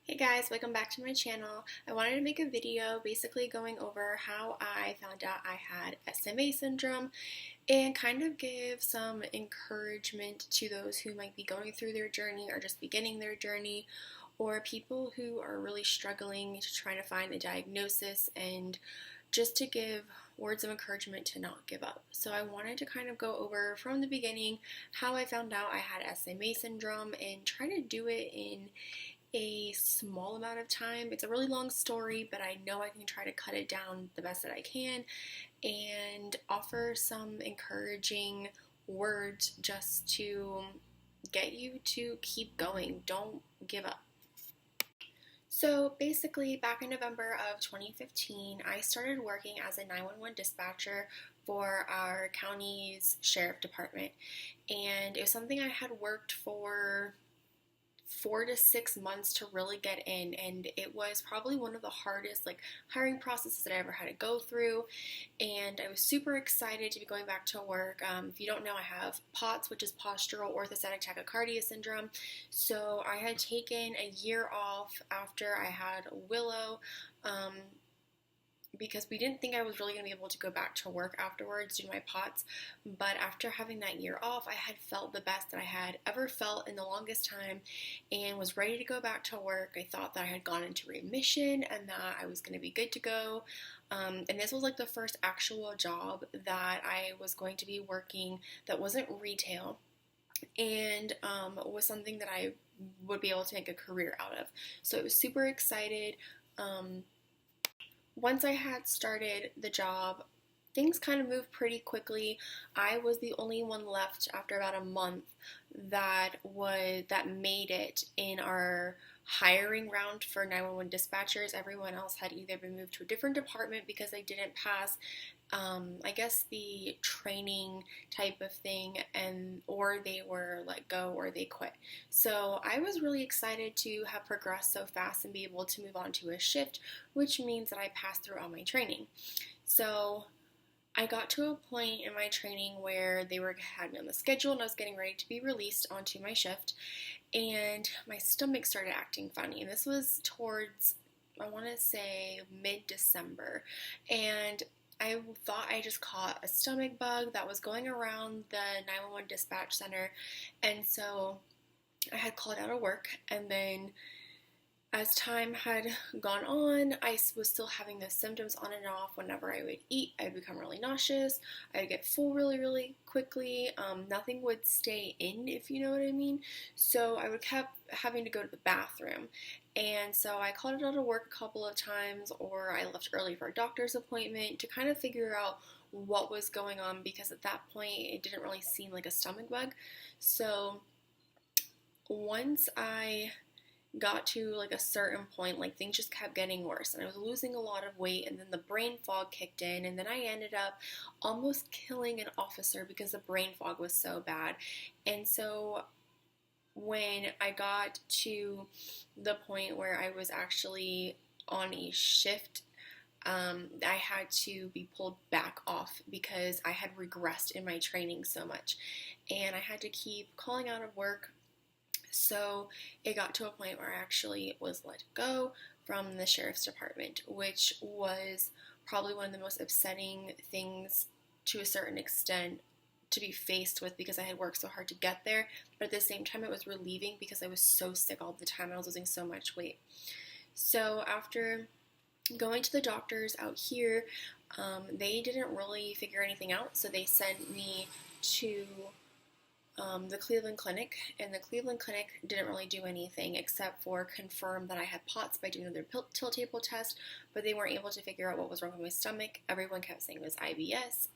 Hey guys, welcome back to my channel. I wanted to make a video basically going over how I found out I had SMA syndrome and kind of give some encouragement to those who might be going through their journey or just beginning their journey, or people who are really struggling to try to find a diagnosis, and just to give words of encouragement to not give up. So I wanted to kind of go over from the beginning how I found out I had SMA syndrome and try to do it in a small amount of time. It's a really long story, but I know I can try to cut it down the best that I can and offer some encouraging words just to get you to keep going. Don't give up. So basically, back in November of 2015, I started working as a 911 dispatcher for our county's sheriff department. And it was something I had worked for 4 to 6 months to really get in, and it was probably one of the hardest hiring processes that I ever had to go through. And I was super excited to be going back to work. If you don't know, I have POTS, which is postural orthostatic tachycardia syndrome. So I had taken a year off after I had Willow, because we didn't think I was really going to be able to go back to work afterwards due to my POTS. But after having that year off, I had felt the best that I had ever felt in the longest time and was ready to go back to work. I thought that I had gone into remission and that I was going to be good to go. And this was like the first actual job that I was going to be working that wasn't retail, and was something that I would be able to make a career out of. So I was super excited. Once I had started the job, things kind of moved pretty quickly. I was the only one left after about a month that made it in our hiring round for 911 dispatchers. Everyone else had either been moved to a different department because they didn't pass, I guess, the training type of thing, or they were let go or they quit. So I was really excited to have progressed so fast and be able to move on to a shift, which means that I passed through all my training. So I got to a point in my training where had me on the schedule and I was getting ready to be released onto my shift, and my stomach started acting funny. And this was towards, I want to say, mid-December. And I thought I just caught a stomach bug that was going around the 911 dispatch center. And so I had called out of work, and then as time had gone on, I was still having those symptoms on and off. Whenever I would eat, I would become really nauseous. I would get full really, really quickly. Nothing would stay in, if you know what I mean. So I would kept having to go to the bathroom. And so I called it out of work a couple of times, or I left early for a doctor's appointment to kind of figure out what was going on, because at that point it didn't really seem like a stomach bug. So once I got to a certain point, things just kept getting worse, and I was losing a lot of weight, and then the brain fog kicked in, and then I ended up almost killing an officer because the brain fog was so bad. And so when I got to the point where I was actually on a shift, I had to be pulled back off because I had regressed in my training so much, and I had to keep calling out of work. So it got to a point where I actually was let go from the sheriff's department, which was probably one of the most upsetting things to a certain extent to be faced with, because I had worked so hard to get there. But at the same time, it was relieving because I was so sick all the time. I was losing so much weight. So after going to the doctors out here, they didn't really figure anything out. So they sent me to the Cleveland Clinic, and the Cleveland Clinic didn't really do anything except for confirm that I had POTS by doing another tilt table test, but they weren't able to figure out what was wrong with my stomach. Everyone kept saying it was IBS,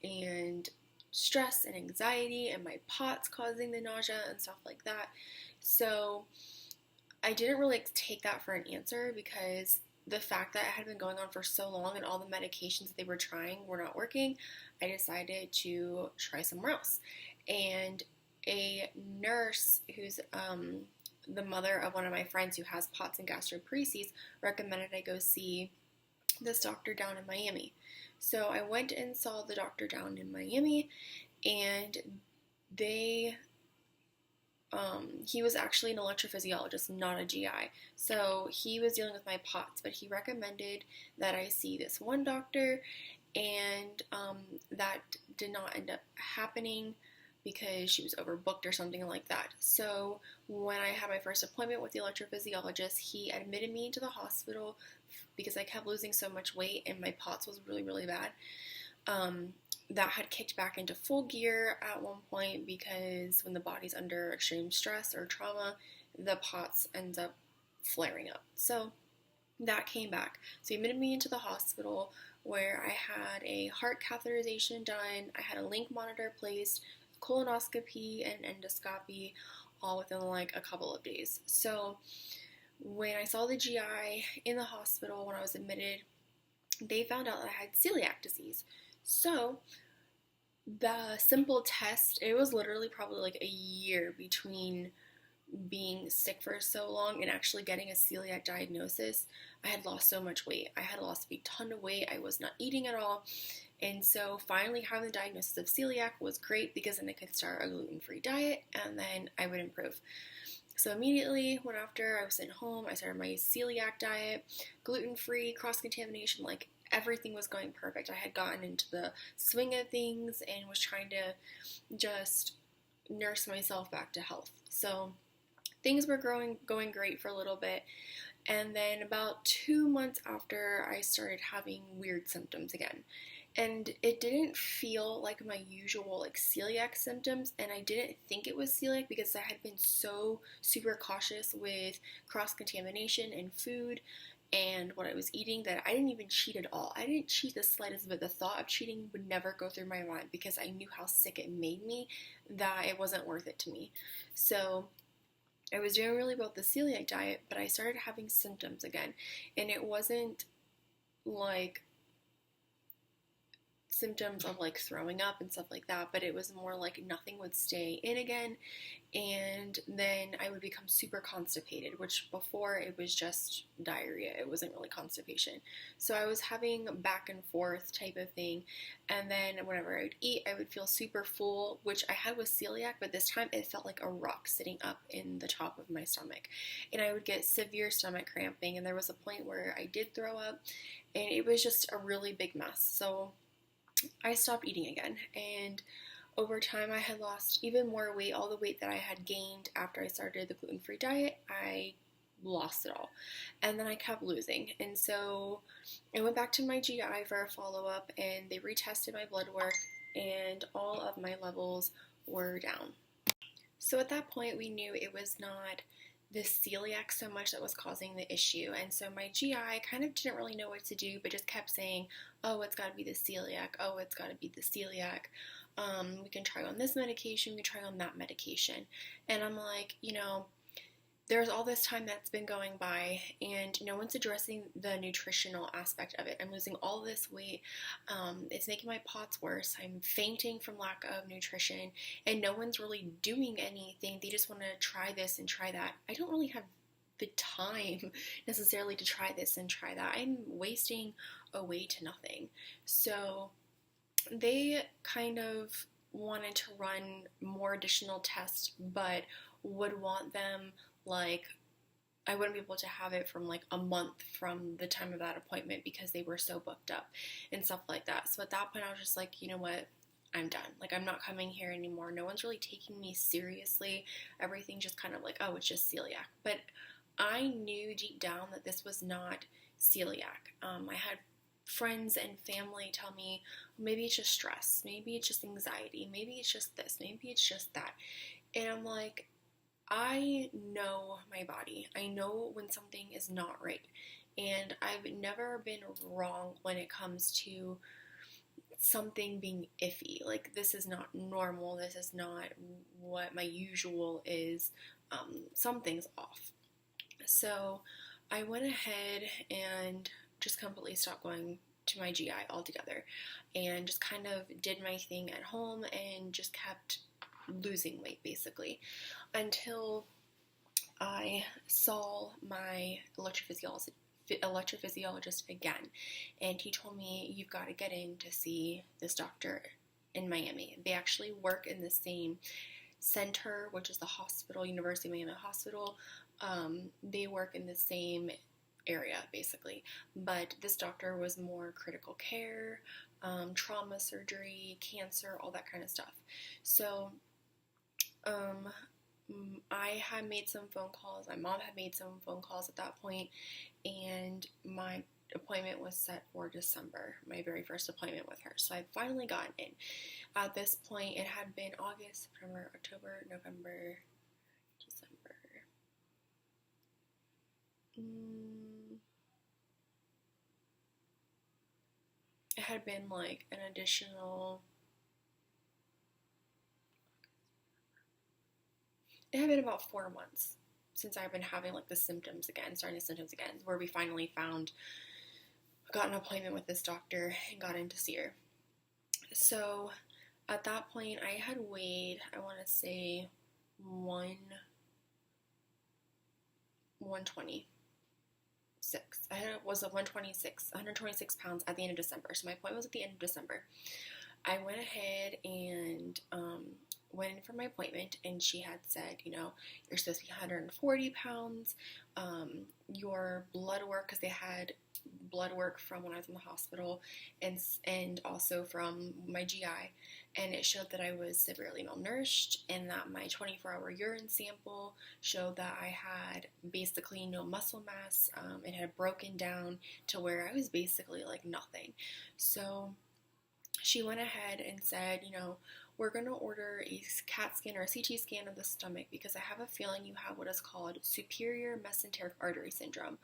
and stress and anxiety, and my POTS causing the nausea and stuff like that. So I didn't really take that for an answer, because the fact that it had been going on for so long and all the medications that they were trying were not working, I decided to try somewhere else. And a nurse who's the mother of one of my friends who has POTS and gastroparesis recommended I go see this doctor down in Miami. So I went and saw the doctor down in Miami, and they he was actually an electrophysiologist, not a GI. So he was dealing with my POTS, but he recommended that I see this one doctor, and that did not end up happening because she was overbooked or something like that. So when I had my first appointment with the electrophysiologist, he admitted me into the hospital because I kept losing so much weight and my POTS was really, really bad. That had kicked back into full gear at one point because when the body's under extreme stress or trauma, the POTS ends up flaring up. So that came back. So he admitted me into the hospital where I had a heart catheterization done, I had a link monitor placed, colonoscopy and endoscopy, all within like a couple of days. So when I saw the GI in the hospital when I was admitted, they found out that I had celiac disease. So the simple test, it was literally probably like a year between being sick for so long and actually getting a celiac diagnosis. I had lost so much weight. I had lost a ton of weight. I was not eating at all. And so finally having the diagnosis of celiac was great because then I could start a gluten-free diet and then I would improve. So immediately when after I was at home, I started my celiac diet, gluten-free, cross-contamination, like everything was going perfect. I had gotten into the swing of things and was trying to just nurse myself back to health. So things were going great for a little bit. And then about 2 months after, I started having weird symptoms again. And it didn't feel like my usual like celiac symptoms, and I didn't think it was celiac because I had been so super cautious with cross-contamination and food and what I was eating that I didn't even cheat at all. I didn't cheat the slightest bit. The thought of cheating would never go through my mind because I knew how sick it made me, that it wasn't worth it to me. So I was doing really well with the celiac diet, but I started having symptoms again. And it wasn't like symptoms of like throwing up and stuff like that, but it was more like nothing would stay in again, and then I would become super constipated, which before it was just diarrhea, it wasn't really constipation. So I was having back and forth type of thing, and then whenever I would eat, I would feel super full, which I had with celiac, but this time it felt like a rock sitting up in the top of my stomach, and I would get severe stomach cramping, and there was a point where I did throw up, and it was just a really big mess. So I stopped eating again, and over time I had lost even more weight. All the weight that I had gained after I started the gluten-free diet, I lost it all, and then I kept losing. And so I went back to my GI for a follow-up, and they retested my blood work, and all of my levels were down. So at that point we knew it was not the celiac so much that was causing the issue, and so my GI kind of didn't really know what to do, but just kept saying, oh, it's got to be the celiac, oh, it's got to be the celiac, we can try on this medication, we can try on that medication. And I'm like, there's all this time that's been going by and no one's addressing the nutritional aspect of it. I'm losing all this weight. It's making my POTS worse. I'm fainting from lack of nutrition, and no one's really doing anything. They just want to try this and try that. I don't really have the time necessarily to try this and try that. I'm wasting away to nothing. So they kind of wanted to run more additional tests, but would want them like I wouldn't be able to have it from like a month from the time of that appointment because they were so booked up and stuff like that. So at that point I was just like, you know what, I'm done. Like, I'm not coming here anymore. No one's really taking me seriously. Everything's just kind of like, oh, it's just celiac. But I knew deep down that this was not celiac. I had friends and family tell me, maybe it's just stress, maybe it's just anxiety, maybe it's just this, maybe it's just that. And I'm like, I know my body. I know when something is not right. And I've never been wrong when it comes to something being iffy. Like, this is not normal. This is not what my usual is. Something's off. So I went ahead and just completely stopped going to my GI altogether and just kind of did my thing at home and just kept losing weight basically until I saw my electrophysiologist again, and he told me, you've got to get in to see this doctor in Miami. They actually work in the same center, which is the hospital, University of Miami Hospital. They work in the same area basically, but this doctor was more critical care, trauma surgery, cancer, all that kind of stuff. So I had made some phone calls, my mom had made some phone calls at that point, and my appointment was set for December, my very first appointment with her. So I finally gotten in. At this point, it had been August, September, October, November, December. It had been like an additional. It had been about 4 months since I've been having like the symptoms again, starting the symptoms again, where we finally got an appointment with this doctor and got in to see her. So at that point, I had weighed, I want to say, 126. Was a 126 pounds at the end of December. So my appointment was at the end of December. I went ahead and went in for my appointment, and she had said, you're supposed to be 140 pounds. Your blood work, because they had blood work from when I was in the hospital, and also from my GI, and it showed that I was severely malnourished, and that my 24-hour urine sample showed that I had basically no muscle mass. It had broken down to where I was basically like nothing. So she went ahead and said, we're going to order a CAT scan or a CT scan of the stomach because I have a feeling you have what is called superior mesenteric artery syndrome,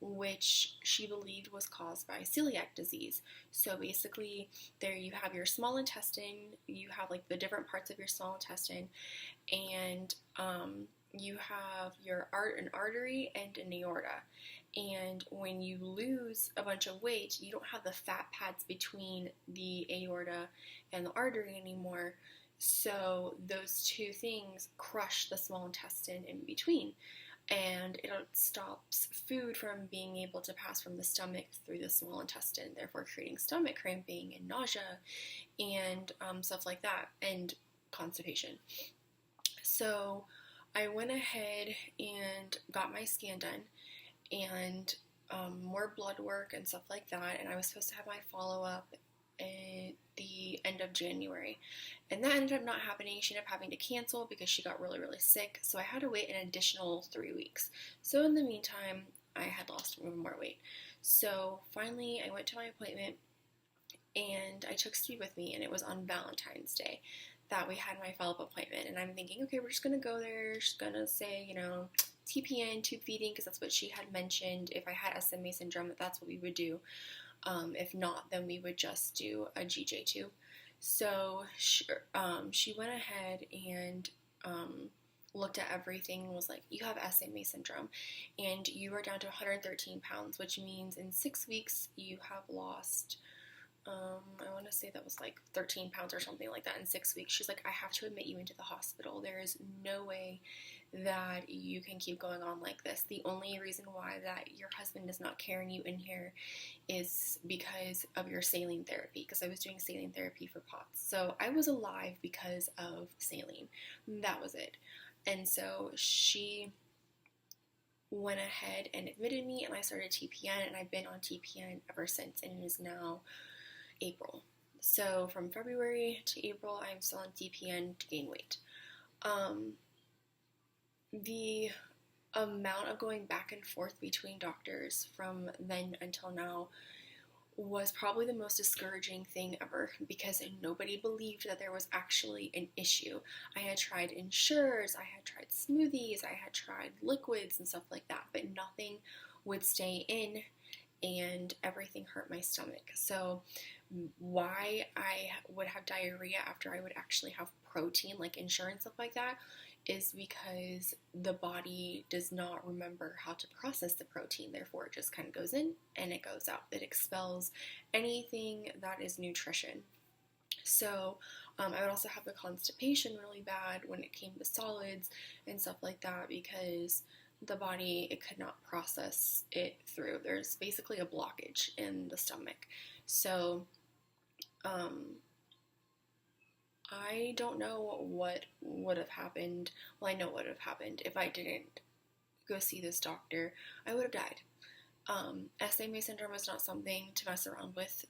which she believed was caused by celiac disease. So basically, there you have your small intestine, you have like the different parts of your small intestine, and you have an artery and an aorta. And when you lose a bunch of weight, you don't have the fat pads between the aorta and the artery anymore. So those two things crush the small intestine in between. And it stops food from being able to pass from the stomach through the small intestine, therefore creating stomach cramping and nausea and stuff like that, and constipation. So I went ahead and got my scan done, and more blood work and stuff like that, and I was supposed to have my follow-up at the end of January, and that ended up not happening. She ended up having to cancel because she got really, really sick, so I had to wait an additional 3 weeks. So in the meantime, I had lost even more weight. So finally, I went to my appointment, and I took Steve with me, and it was on Valentine's Day that we had my follow-up appointment, and I'm thinking, okay, we're just going to go there, she's going to say, TPN, tube feeding, because that's what she had mentioned. If I had SMA syndrome, that's what we would do. If not, then we would just do a GJ tube. So she went ahead and looked at everything and was like, you have SMA syndrome, and you are down to 113 pounds, which means in 6 weeks you have lost, I want to say that was like 13 pounds or something like that in 6 weeks. She's like, I have to admit you into the hospital. There is no way that you can keep going on like this. The only reason why that your husband is not carrying you in here is because of your saline therapy, because I was doing saline therapy for POTS. So I was alive because of saline. That was it. And so she went ahead and admitted me, and I started TPN, and I've been on TPN ever since, and it is now April. So from February to April, I'm still on TPN to gain weight. The amount of going back and forth between doctors from then until now was probably the most discouraging thing ever, because nobody believed that there was actually an issue. I had tried Ensures, I had tried smoothies, I had tried liquids and stuff like that, but nothing would stay in, and everything hurt my stomach. So why I would have diarrhea after I would actually have protein, like Ensure and stuff like that, is because the body does not remember how to process the protein. Therefore, it just kind of goes in and it goes out. It expels anything that is nutrition. So I would also have the constipation really bad when it came to solids and stuff like that, because the body, it could not process it through. There's basically a blockage in the stomach. So I don't know what would have happened. Well, I know what would have happened if I didn't go see this doctor. I would have died. SMA syndrome is not something to mess around with.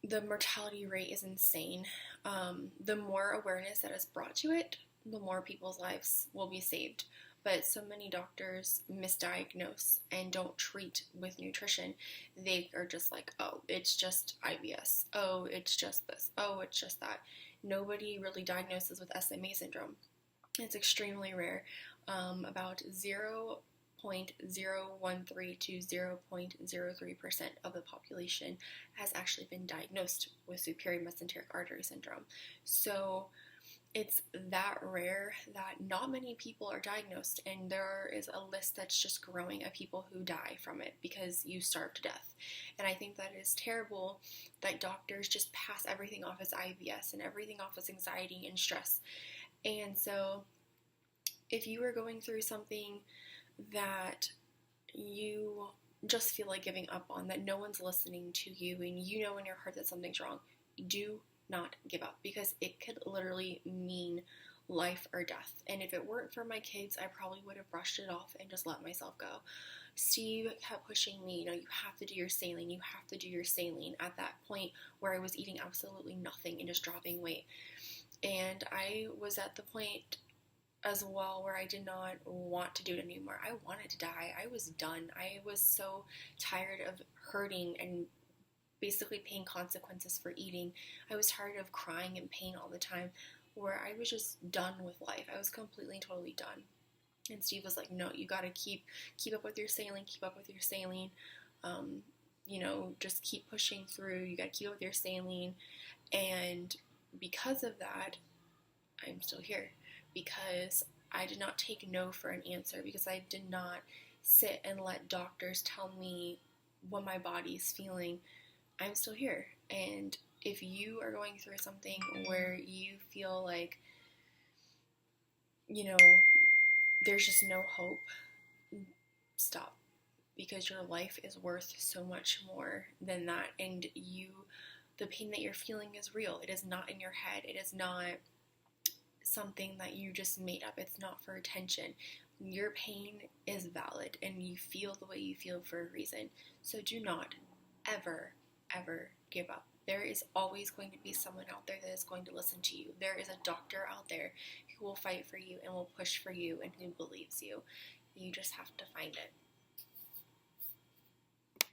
The mortality rate is insane. The more awareness that is brought to it, the more people's lives will be saved. But so many doctors misdiagnose and don't treat with nutrition. They are just like, oh, it's just IBS. Oh, it's just this. Oh, it's just that. Nobody really diagnoses with SMA syndrome. It's extremely rare. About 0.013 to 0.03% of the population has actually been diagnosed with superior mesenteric artery syndrome. So it's that rare that not many people are diagnosed, and there is a list that's just growing of people who die from it because you starve to death. And I think that is terrible that doctors just pass everything off as IBS and everything off as anxiety and stress. And so if you are going through something that you just feel like giving up on, that no one's listening to you, and you know in your heart that something's wrong, do not give up, because it could literally mean life or death. And if it weren't for my kids, I probably would have brushed it off and just let myself go. Steve kept pushing me, you have to do your saline, you have to do your saline, at that point where I was eating absolutely nothing and just dropping weight. And I was at the point as well where I did not want to do it anymore. I wanted to die. I was done. I was so tired of hurting and basically paying consequences for eating. I was tired of crying in pain all the time, where I was just done with life. I was completely and totally done. And Steve was like, no, you gotta keep up with your saline, keep up with your saline. Just keep pushing through. You gotta keep up with your saline. And because of that, I'm still here. Because I did not take no for an answer. Because I did not sit and let doctors tell me what my body's feeling. I'm still here. And if you are going through something where you feel like, there's just no hope, stop. Because your life is worth so much more than that. And the pain that you're feeling is real. It is not in your head. It is not something that you just made up. It's not for attention. Your pain is valid, and you feel the way you feel for a reason. So do not ever give up. There is always going to be someone out there that is going to listen to you. There is a doctor out there who will fight for you and will push for you and who believes you. You just have to find it.